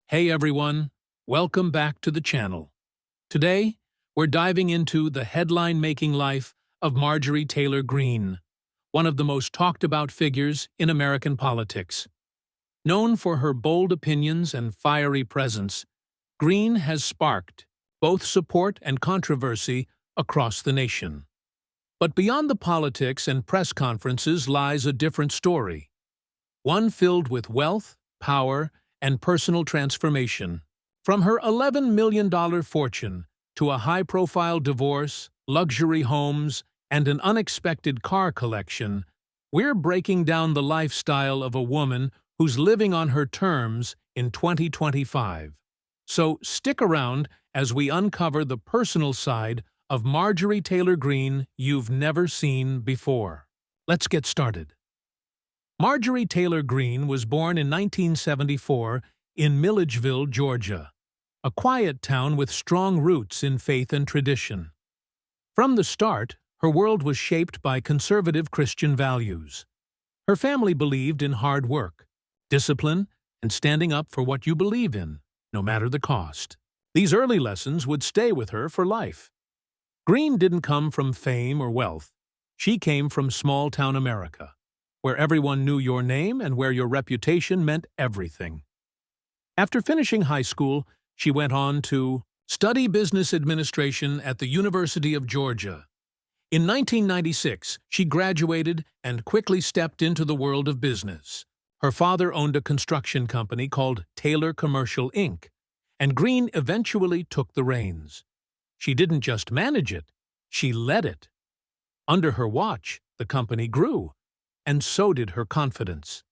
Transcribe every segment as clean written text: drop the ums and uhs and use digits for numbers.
Hey everyone, welcome back to the channel. Today, we're diving into the headline-making life of Marjorie Taylor Greene, one of the most talked-about figures in American politics. Known for her bold opinions and fiery presence, Greene has sparked both support and controversy across the nation. But beyond the politics and press conferences lies a different story, one filled with wealth, power, and personal transformation. From her $11 million fortune to a high-profile divorce, luxury homes, and an unexpected car collection, we're breaking down the lifestyle of a woman who's living on her terms in 2025. So stick around as we uncover the personal side of Marjorie Taylor Greene you've never seen before. Let's get started. Marjorie Taylor Greene was born in 1974 in Milledgeville, Georgia, a quiet town with strong roots in faith and tradition. From the start, her world was shaped by conservative Christian values. Her family believed in hard work, discipline, and standing up for what you believe in, no matter the cost. These early lessons would stay with her for life. Greene didn't come from fame or wealth. She came from small-town America, where everyone knew your name and where your reputation meant everything. After finishing high school, she went on to study business administration at the University of Georgia. In 1996, she graduated and quickly stepped into the world of business. Her father owned a construction company called Taylor Commercial Inc., and Greene eventually took the reins. She didn't just manage it, she led it. Under her watch, the company grew, and so did her confidence.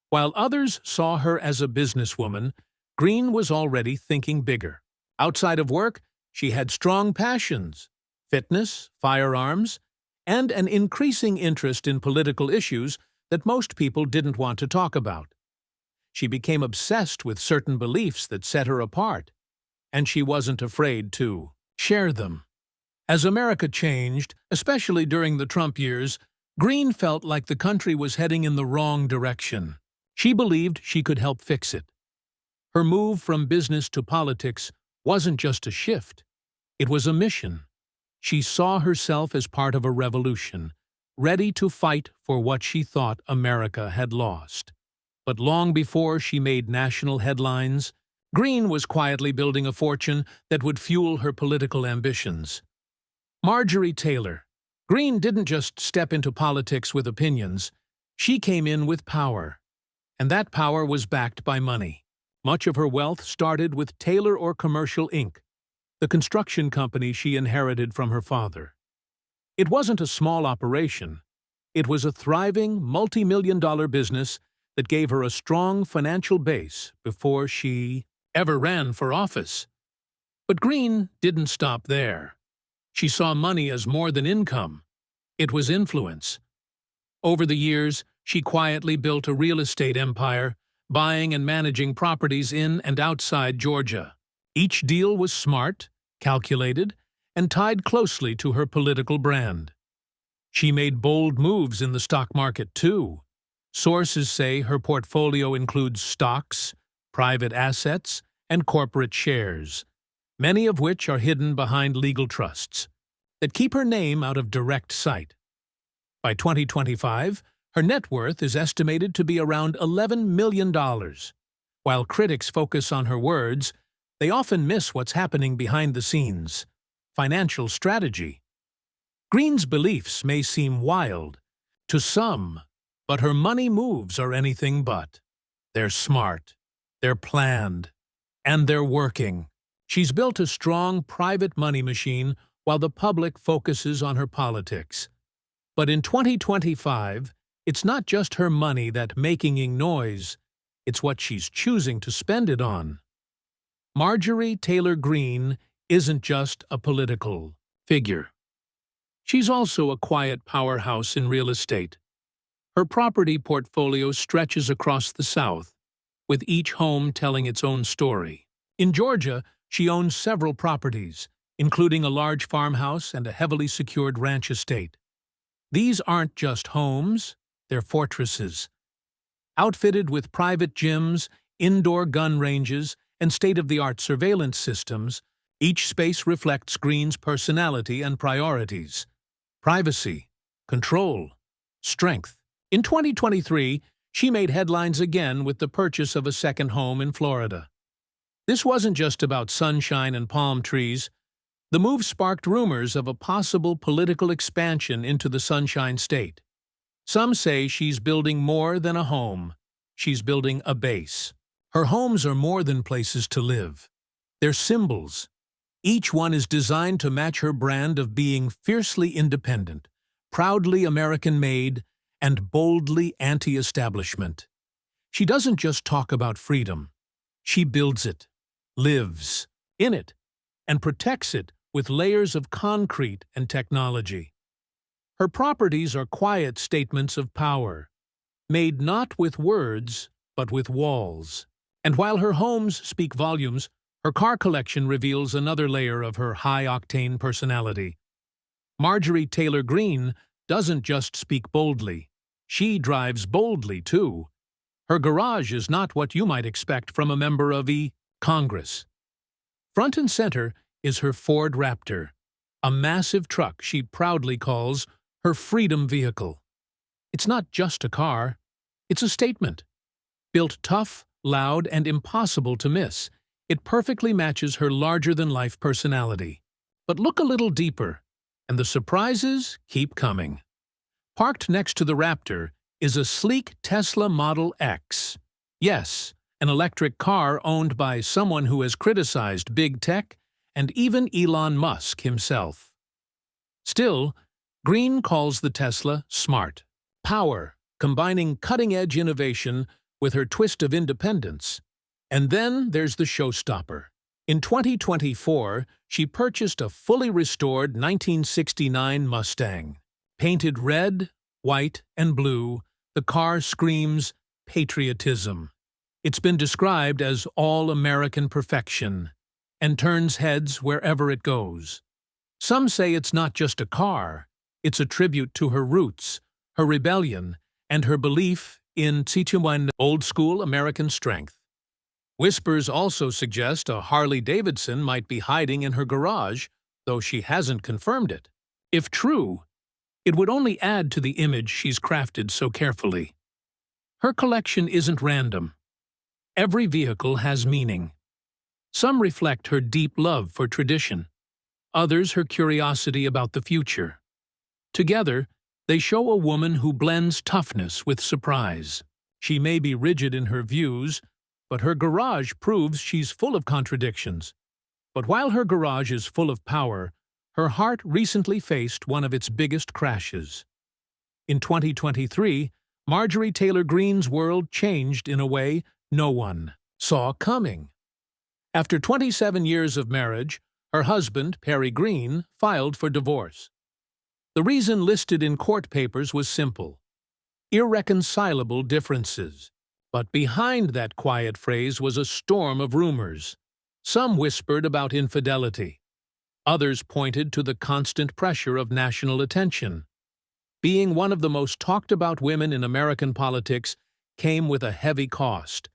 While others saw her as a businesswoman, Greene was already thinking bigger. Outside of work, she had strong passions: fitness, firearms, and an increasing interest in political issues that most people didn't want to talk about. She became obsessed with certain beliefs that set her apart, and she wasn't afraid to share them. As America changed, especially during the Trump years, Greene felt like the country was heading in the wrong direction. She believed she could help fix it. Her move from business to politics wasn't just a shift, it was a mission. She saw herself as part of a revolution, ready to fight for what she thought America had lost. But long before she made national headlines, Greene was quietly building a fortune that would fuel her political ambitions. Marjorie Taylor Greene didn't just step into politics with opinions, she came in with power. And that power was backed by money. Much of her wealth started with Taylor Commercial Inc., the construction company she inherited from her father. It wasn't a small operation. It was a thriving, multi-million-dollar business that gave her a strong financial base before she ever ran for office. But Greene didn't stop there. She saw money as more than income. It was influence. Over the years, she quietly built a real estate empire, buying and managing properties in and outside Georgia. Each deal was smart, calculated, and tied closely to her political brand. She made bold moves in the stock market, too. Sources say her portfolio includes stocks, private assets, and corporate shares, many of which are hidden behind legal trusts that keep her name out of direct sight. By 2025, her net worth is estimated to be around $11 million. While critics focus on her words, they often miss what's happening behind the scenes: financial strategy. Greene's beliefs may seem wild to some, but her money moves are anything but. They're smart, they're planned, and they're working. She's built a strong private money machine while the public focuses on her politics. But in 2025, it's not just her money that's making noise, it's what she's choosing to spend it on. Marjorie Taylor Greene isn't just a political figure. She's also a quiet powerhouse in real estate. Her property portfolio stretches across the South, with each home telling its own story. In Georgia, she owns several properties, including a large farmhouse and a heavily secured ranch estate. These aren't just homes, they're fortresses. Outfitted with private gyms, indoor gun ranges, and state-of-the-art surveillance systems, each space reflects Greene's personality and priorities: privacy, control, strength. In 2023, she made headlines again with the purchase of a second home in Florida. This wasn't just about sunshine and palm trees. The move sparked rumors of a possible political expansion into the Sunshine State. Some say she's building more than a home. She's building a base. Her homes are more than places to live. They're symbols. Each one is designed to match her brand of being fiercely independent, proudly American-made, and boldly anti-establishment. She doesn't just talk about freedom. She builds it, lives in it, and protects it with layers of concrete and technology. Her properties are quiet statements of power, made not with words, but with walls. And while her homes speak volumes, her car collection reveals another layer of her high-octane personality. Marjorie Taylor Greene doesn't just speak boldly. She drives boldly, too. Her garage is not what you might expect from a member of Congress. Front and center is her Ford Raptor, a massive truck she proudly calls her freedom vehicle. It's not just a car, it's a statement. Built tough, loud, and impossible to miss, it perfectly matches her larger-than-life personality. But look a little deeper, and the surprises keep coming. Parked next to the Raptor is a sleek Tesla Model X. Yes, an electric car owned by someone who has criticized big tech and even Elon Musk himself. Still, Greene calls the Tesla smart. Power, combining cutting-edge innovation with her twist of independence. And then there's the showstopper. In 2024, she purchased a fully restored 1969 Mustang. Painted red, white, and blue, the car screams patriotism. It's been described as all-American perfection and turns heads wherever it goes. Some say it's not just a car, it's a tribute to her roots, her rebellion, and her belief in old-school American strength. Whispers also suggest a Harley-Davidson might be hiding in her garage, though she hasn't confirmed it. If true, it would only add to the image she's crafted so carefully. Her collection isn't random. Every vehicle has meaning. Some reflect her deep love for tradition, others her curiosity about the future. Together, they show a woman who blends toughness with surprise. She may be rigid in her views, but her garage proves she's full of contradictions. But while her garage is full of power, her heart recently faced one of its biggest crashes. In 2023, Marjorie Taylor Greene's world changed in a way no one saw coming. After 27 years of marriage, her husband, Perry Greene, filed for divorce. The reason listed in court papers was simple: irreconcilable differences. But behind that quiet phrase was a storm of rumors. Some whispered about infidelity. Others pointed to the constant pressure of national attention. Being one of the most talked-about women in American politics came with a heavy cost,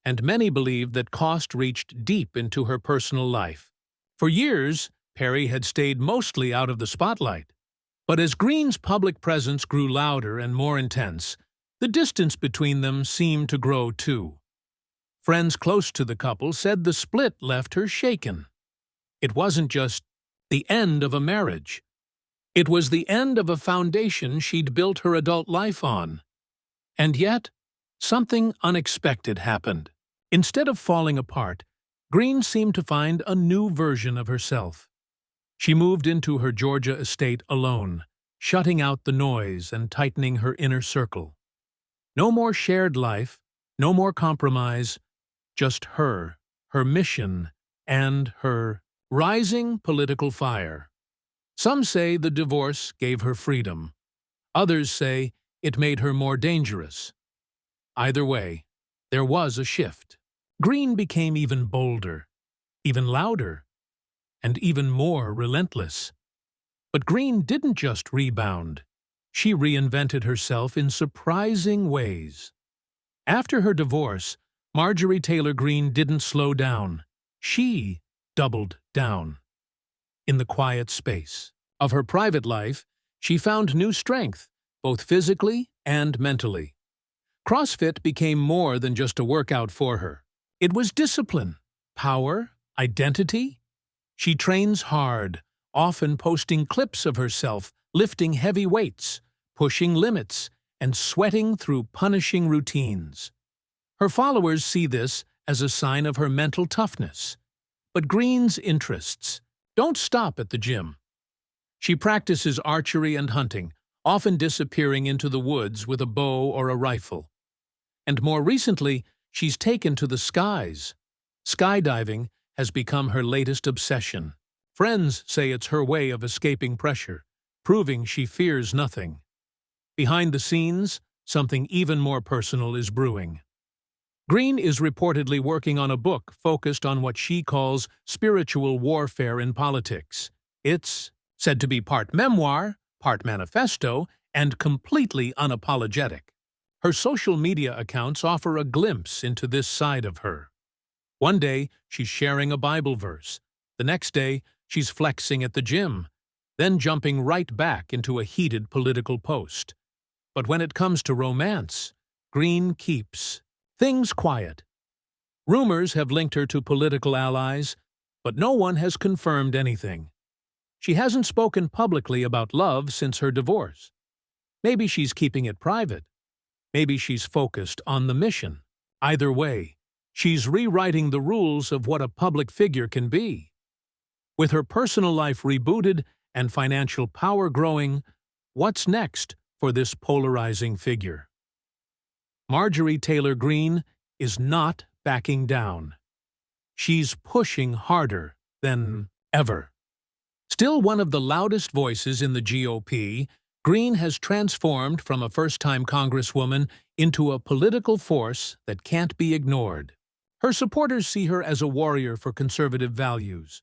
and many believed that cost reached deep into her personal life. For years, Perry had stayed mostly out of the spotlight. But as Greene's public presence grew louder and more intense, the distance between them seemed to grow too. Friends close to the couple said the split left her shaken. It wasn't just the end of a marriage. It was the end of a foundation she'd built her adult life on. And yet, something unexpected happened. Instead of falling apart, Greene seemed to find a new version of herself. She moved into her Georgia estate alone, shutting out the noise and tightening her inner circle. No more shared life, no more compromise, just her mission, and her rising political fire. Some say the divorce gave her freedom. Others say it made her more dangerous. Either way, there was a shift. Greene became even bolder, even louder, and even more relentless. But Greene didn't just rebound. She reinvented herself in surprising ways. After her divorce, Marjorie Taylor Greene didn't slow down. She doubled down. In the quiet space of her private life, she found new strength, both physically and mentally. CrossFit became more than just a workout for her. It was discipline, power, identity. She trains hard, often posting clips of herself lifting heavy weights, pushing limits, and sweating through punishing routines. Her followers see this as a sign of her mental toughness. But Greene's interests don't stop at the gym. She practices archery and hunting, often disappearing into the woods with a bow or a rifle. And more recently, she's taken to the skies. Skydiving has become her latest obsession. Friends say it's her way of escaping pressure, proving she fears nothing. Behind the scenes, something even more personal is brewing. Greene is reportedly working on a book focused on what she calls spiritual warfare in politics. It's said to be part memoir, part manifesto, and completely unapologetic. Her social media accounts offer a glimpse into this side of her. One day, she's sharing a Bible verse. The next day, she's flexing at the gym, then jumping right back into a heated political post. But when it comes to romance, Greene keeps things quiet. Rumors have linked her to political allies, but no one has confirmed anything. She hasn't spoken publicly about love since her divorce. Maybe she's keeping it private. Maybe she's focused on the mission. Either way, she's rewriting the rules of what a public figure can be. With her personal life rebooted and financial power growing, what's next for this polarizing figure? Marjorie Taylor Greene is not backing down. She's pushing harder than ever. Still one of the loudest voices in the GOP, Greene has transformed from a first-time congresswoman into a political force that can't be ignored. Her supporters see her as a warrior for conservative values.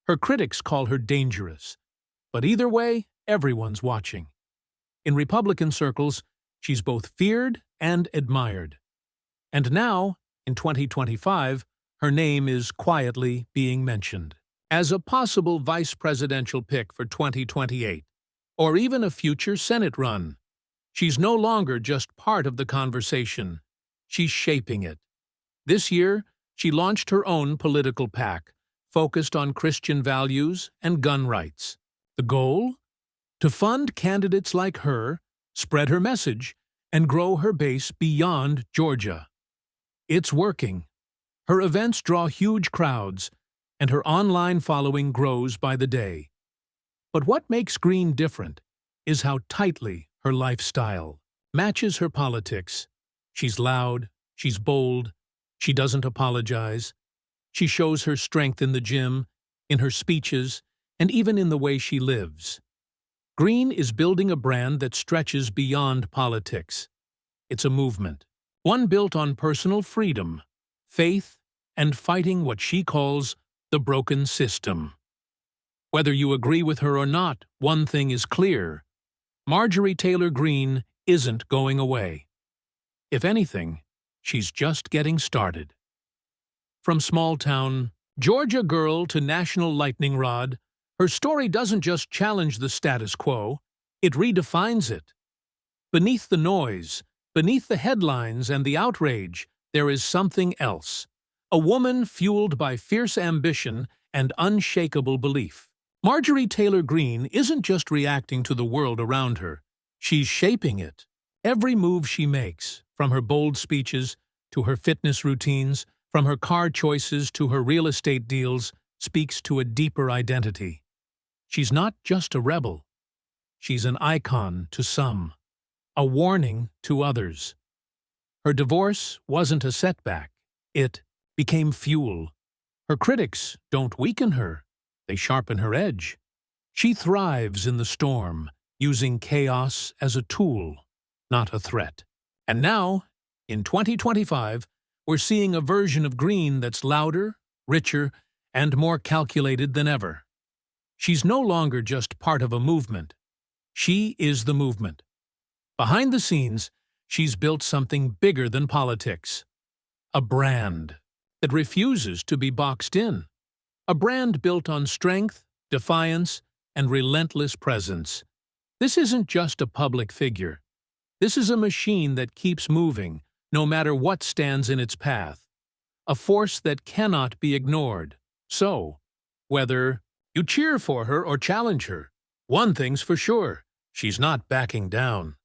Her critics call her dangerous. But either way, everyone's watching. In Republican circles, she's both feared and admired. And now, in 2025, her name is quietly being mentioned as a possible vice presidential pick for 2028, or even a future Senate run. She's no longer just part of the conversation. She's shaping it. This year, she launched her own political PAC, focused on Christian values and gun rights. The goal? To fund candidates like her, spread her message, and grow her base beyond Georgia. It's working. Her events draw huge crowds, and her online following grows by the day. But what makes Greene different is how tightly her lifestyle matches her politics. She's loud, she's bold, she doesn't apologize. She shows her strength in the gym, in her speeches, and even in the way she lives. Greene is building a brand that stretches beyond politics. It's a movement, one built on personal freedom, faith, and fighting what she calls the broken system. Whether you agree with her or not, one thing is clear. Marjorie Taylor Greene isn't going away. If anything, she's just getting started. From small-town Georgia girl to national lightning rod, her story doesn't just challenge the status quo, it redefines it. Beneath the noise, beneath the headlines and the outrage, there is something else. A woman fueled by fierce ambition and unshakable belief. Marjorie Taylor Greene isn't just reacting to the world around her. She's shaping it. Every move she makes, from her bold speeches to her fitness routines, from her car choices to her real estate deals, speaks to a deeper identity. She's not just a rebel. She's an icon to some, a warning to others. Her divorce wasn't a setback. It became fuel. Her critics don't weaken her. They sharpen her edge. She thrives in the storm, using chaos as a tool, not a threat. And now, in 2025, we're seeing a version of Greene that's louder, richer, and more calculated than ever. She's no longer just part of a movement. She is the movement. Behind the scenes, she's built something bigger than politics. A brand that refuses to be boxed in. A brand built on strength, defiance, and relentless presence. This isn't just a public figure. This is a machine that keeps moving, no matter what stands in its path. A force that cannot be ignored. So, whether you cheer for her or challenge her, one thing's for sure, she's not backing down.